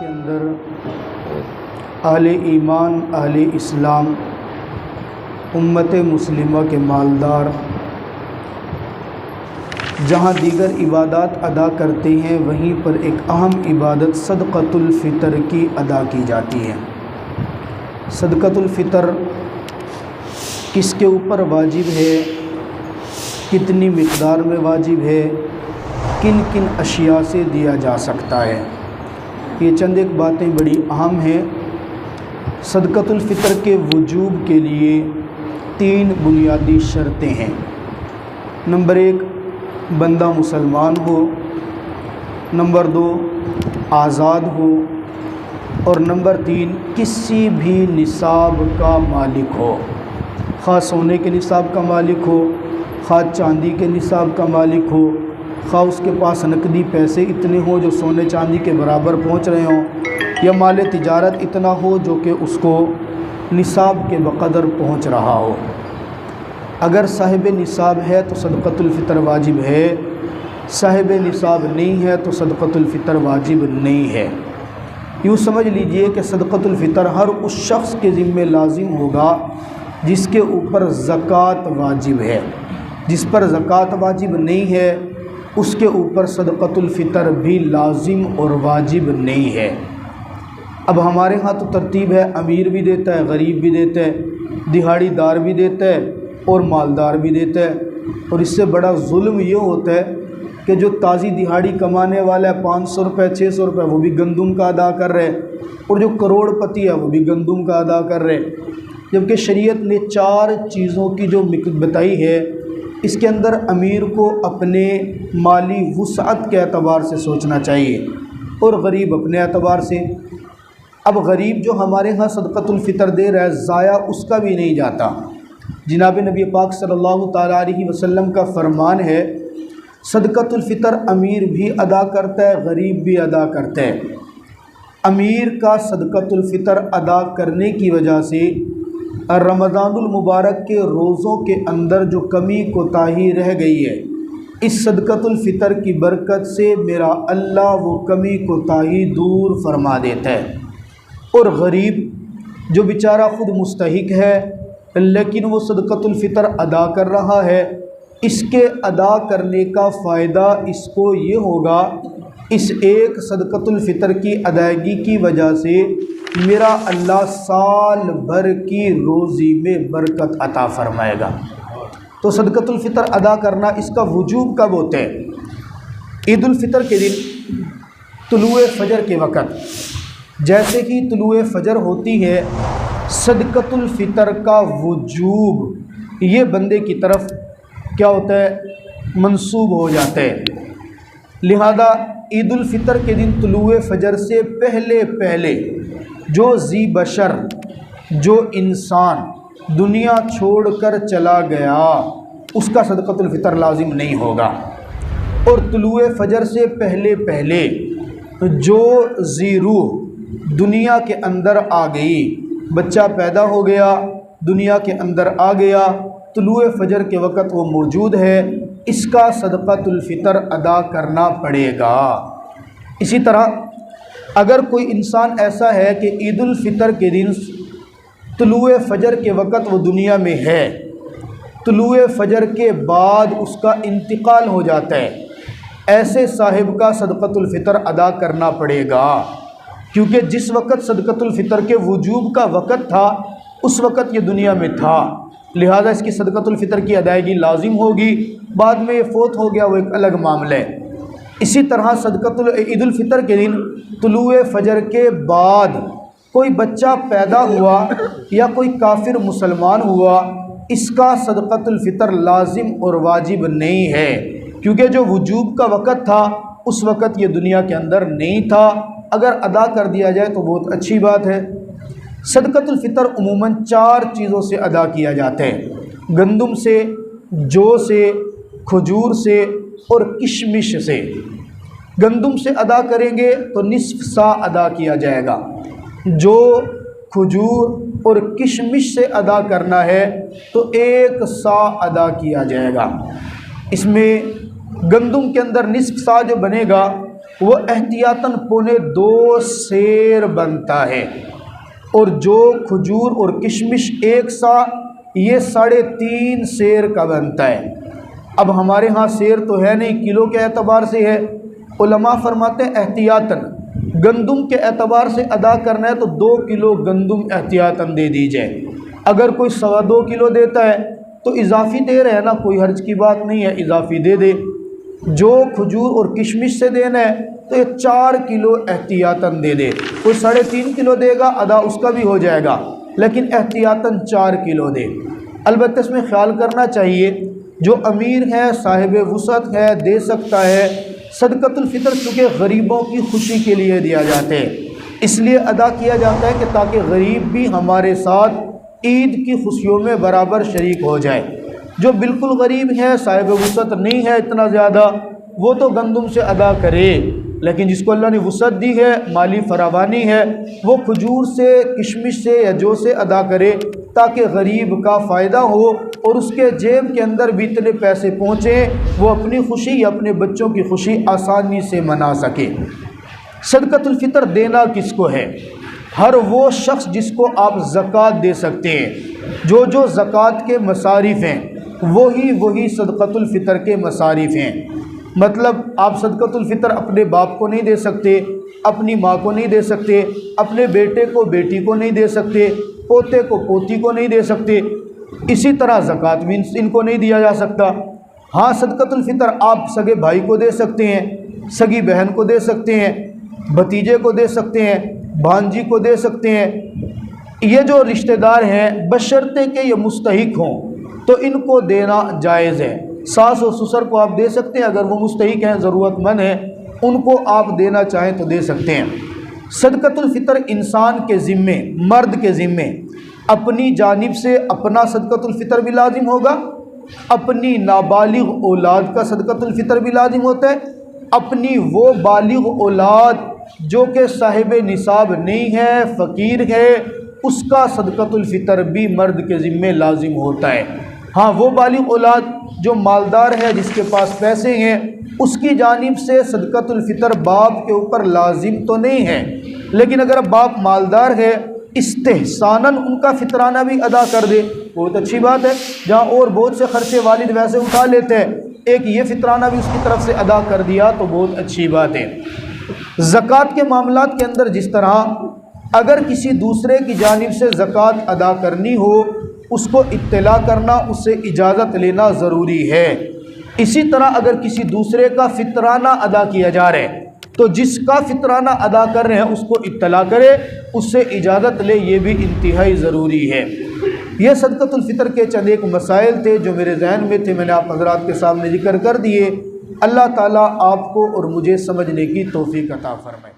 اندر اہل ایمان، اہل اسلام، امت مسلمہ کے مالدار جہاں دیگر عبادات ادا کرتے ہیں وہیں پر ایک اہم عبادت صدقۃ الفطر کی ادا کی جاتی ہے۔ صدقۃ الفطر کس کے اوپر واجب ہے، کتنی مقدار میں واجب ہے، کن کن اشیاء سے دیا جا سکتا ہے، یہ چند ایک باتیں بڑی اہم ہیں۔ صدقۃ الفطر کے وجوب کے لیے 3 بنیادی شرطیں ہیں۔ نمبر 1، بندہ مسلمان ہو، نمبر 2، آزاد ہو، اور نمبر 3، کسی بھی نصاب کا مالک ہو، خواہ سونے کے نصاب کا مالک ہو، خواہ چاندی کے نصاب کا مالک ہو، خواہ اس کے پاس نقدی پیسے اتنے ہوں جو سونے چاندی کے برابر پہنچ رہے ہوں، یا مال تجارت اتنا ہو جو کہ اس کو نصاب کے بقدر پہنچ رہا ہو۔ اگر صاحب نصاب ہے تو صدقۃ الفطر واجب ہے، صاحب نصاب نہیں ہے تو صدقۃ الفطر واجب نہیں ہے۔ یوں سمجھ لیجئے کہ صدقۃ الفطر ہر اس شخص کے ذمہ لازم ہوگا جس کے اوپر زکوٰۃ واجب ہے۔ جس پر زکوٰۃ واجب نہیں ہے اس کے اوپر صدقۃ الفطر بھی لازم اور واجب نہیں ہے۔ اب ہمارے ہاں تو ترتیب ہے، امیر بھی دیتا ہے، غریب بھی دیتا ہے، دہاڑی دار بھی دیتا ہے اور مالدار بھی دیتا ہے۔ اور اس سے بڑا ظلم یہ ہوتا ہے کہ جو تازی دہاڑی کمانے والا ہے 500 روپے 600 روپے وہ بھی گندم کا ادا کر رہے، اور جو کروڑ پتی ہے وہ بھی گندم کا ادا کر رہے، جبکہ شریعت نے 4 چیزوں کی جو بتائی ہے، اس کے اندر امیر کو اپنے مالی وسعت کے اعتبار سے سوچنا چاہیے اور غریب اپنے اعتبار سے۔ اب غریب جو ہمارے ہاں صدقۃ الفطر دے رہا ہے ضائع اس کا بھی نہیں جاتا۔ جناب نبی پاک صلی اللہ تعالیٰ علیہ وسلم کا فرمان ہے، صدقۃ الفطر امیر بھی ادا کرتا ہے، غریب بھی ادا کرتا ہے۔ امیر کا صدقۃ الفطر ادا کرنے کی وجہ سے رمضان المبارک کے روزوں کے اندر جو کمی کوتاہی رہ گئی ہے، اس صدقۃ الفطر کی برکت سے میرا اللہ وہ کمی کوتاہی دور فرما دیتا ہے۔ اور غریب جو بیچارہ خود مستحق ہے لیکن وہ صدقۃ الفطر ادا کر رہا ہے، اس کے ادا کرنے کا فائدہ اس کو یہ ہوگا، اس ایک صدقۃ الفطر کی ادائیگی کی وجہ سے میرا اللہ سال بھر کی روزی میں برکت عطا فرمائے گا۔ تو صدقۃ الفطر ادا کرنا اس کا وجوب کب ہوتا ہے؟ عید الفطر کے دن طلوع فجر کے وقت جیسے ہی طلوع فجر ہوتی ہے، صدقۃ الفطر کا وجوب یہ بندے کی طرف کیا ہوتا ہے؟ منسوب ہو جاتا ہے۔ لہذا عید الفطر کے دن طلوع فجر سے پہلے جو ذی بشر، جو انسان دنیا چھوڑ کر چلا گیا، اس کا صدقۃ الفطر لازم نہیں ہوگا۔ اور طلوع فجر سے پہلے جو ذی روح دنیا کے اندر آ گئی، بچہ پیدا ہو گیا، دنیا کے اندر آ گیا، طلوع فجر کے وقت وہ موجود ہے، اس کا صدقۃ الفطر ادا کرنا پڑے گا۔ اسی طرح اگر کوئی انسان ایسا ہے کہ عید الفطر کے دن طلوع فجر کے وقت وہ دنیا میں ہے، طلوع فجر کے بعد اس کا انتقال ہو جاتا ہے، ایسے صاحب کا صدقۃ الفطر ادا کرنا پڑے گا، کیونکہ جس وقت صدقۃ الفطر کے وجوب کا وقت تھا اس وقت یہ دنیا میں تھا، لہذا اس کی صدقۃ الفطر کی ادائیگی لازم ہوگی۔ بعد میں یہ فوت ہو گیا وہ ایک الگ معاملہ ہے۔ اسی طرح عید الفطر کے دن طلوع فجر کے بعد کوئی بچہ پیدا ہوا یا کوئی کافر مسلمان ہوا، اس کا صدقۃ الفطر لازم اور واجب نہیں ہے، کیونکہ جو وجوب کا وقت تھا اس وقت یہ دنیا کے اندر نہیں تھا۔ اگر ادا کر دیا جائے تو بہت اچھی بات ہے۔ صدقۃ الفطر عموماً 4 چیزوں سے ادا کیا جاتا ہے، گندم سے، جو سے، کھجور سے اور کشمش سے۔ گندم سے ادا کریں گے تو نصف سا ادا کیا جائے گا، جو کھجور اور کشمش سے ادا کرنا ہے تو 1 سا ادا کیا جائے گا۔ اس میں گندم کے اندر نصف سا جو بنے گا وہ احتیاطاً 1.25 سیر بنتا ہے، اور جو کھجور اور کشمش ایک سا یہ 3.5 سیر کا بنتا ہے۔ اب ہمارے ہاں سیر تو ہے نہیں، کلو کے اعتبار سے ہے۔ علماء فرماتے ہیں احتیاطاً گندم کے اعتبار سے ادا کرنا ہے تو 2 کلو گندم احتیاطاً دے دی جائے۔ اگر کوئی 2.25 کلو دیتا ہے تو اضافی دے رہے ہیں نا، کوئی حرج کی بات نہیں ہے، اضافی دے دے۔ جو کھجور اور کشمش سے دینا ہے تو یہ 4 کلو احتیاطاً دے دے۔ کوئی 3.5 کلو دے گا، ادا اس کا بھی ہو جائے گا، لیکن احتیاطاً 4 کلو دے۔ البتہ اس میں خیال کرنا چاہیے، جو امیر ہے، صاحب وسعت ہے، دے سکتا ہے۔ صدقۃ الفطر چونکہ غریبوں کی خوشی کے لیے دیا جاتا ہے، اس لیے ادا کیا جاتا ہے کہ تاکہ غریب بھی ہمارے ساتھ عید کی خوشیوں میں برابر شریک ہو جائے۔ جو بالکل غریب ہے، صاحب وسعت نہیں ہے اتنا زیادہ، وہ تو گندم سے ادا کرے، لیکن جس کو اللہ نے وسعت دی ہے، مالی فراوانی ہے، وہ کھجور سے، کشمش سے یا جو سے ادا کرے، تاکہ غریب کا فائدہ ہو اور اس کے جیب کے اندر بھی اتنے پیسے پہنچیں، وہ اپنی خوشی یا اپنے بچوں کی خوشی آسانی سے منا سکے۔ صدقۃ الفطر دینا کس کو ہے؟ ہر وہ شخص جس کو آپ زکوٰۃ دے سکتے ہیں۔ جو زکوٰۃ کے مصارف ہیں وہی صدقۃ الفطر کے مصارف ہیں۔ مطلب آپ صدقۃ الفطر اپنے باپ کو نہیں دے سکتے، اپنی ماں کو نہیں دے سکتے، اپنے بیٹے کو بیٹی کو نہیں دے سکتے، پوتے کو پوتی کو نہیں دے سکتے، اسی طرح زکوٰۃ بھی ان کو نہیں دیا جا سکتا۔ ہاں صدقۃ الفطر آپ سگے بھائی کو دے سکتے ہیں، سگی بہن کو دے سکتے ہیں، بھتیجے کو دے سکتے ہیں، بھانجی کو دے سکتے ہیں۔ یہ جو رشتہ دار ہیں بشرطے کہ یہ مستحق ہوں تو ان کو دینا جائز ہے۔ ساس و سسر کو آپ دے سکتے ہیں اگر وہ مستحق ہیں، ضرورت مند ہیں، ان کو آپ دینا چاہیں تو دے سکتے ہیں۔ صدقۃ الفطر انسان کے ذمے، مرد کے ذمے اپنی جانب سے اپنا صدقۃ الفطر بھی لازم ہوگا، اپنی نابالغ اولاد کا صدقۃ الفطر بھی لازم ہوتا ہے، اپنی وہ بالغ اولاد جو کہ صاحب نصاب نہیں ہے، فقیر ہے، اس کا صدقۃ الفطر بھی مرد کے ذمے لازم ہوتا ہے۔ ہاں وہ بالغ اولاد جو مالدار ہے، جس کے پاس پیسے ہیں، اس کی جانب سے صدقۃ الفطر باپ کے اوپر لازم تو نہیں ہے، لیکن اگر باپ مالدار ہے استحساناً ان کا فطرانہ بھی ادا کر دے، بہت اچھی بات ہے۔ جہاں اور بہت سے خرچے والد ویسے اٹھا لیتے ہیں، ایک یہ فطرانہ بھی اس کی طرف سے ادا کر دیا تو بہت اچھی بات ہے۔ زکوٰۃ کے معاملات کے اندر جس طرح اگر کسی دوسرے کی جانب سے زکوٰۃ ادا کرنی ہو، اس کو اطلاع کرنا، اس سے اجازت لینا ضروری ہے، اسی طرح اگر کسی دوسرے کا فطرانہ ادا کیا جا رہا ہے تو جس کا فطرانہ ادا کر رہے ہیں اس کو اطلاع کرے، اس سے اجازت لے، یہ بھی انتہائی ضروری ہے۔ یہ صدقۃ الفطر کے چند ایک مسائل تھے جو میرے ذہن میں تھے، میں نے آپ حضرات کے سامنے ذکر کر دیے۔ اللہ تعالیٰ آپ کو اور مجھے سمجھنے کی توفیق عطا فرمائے۔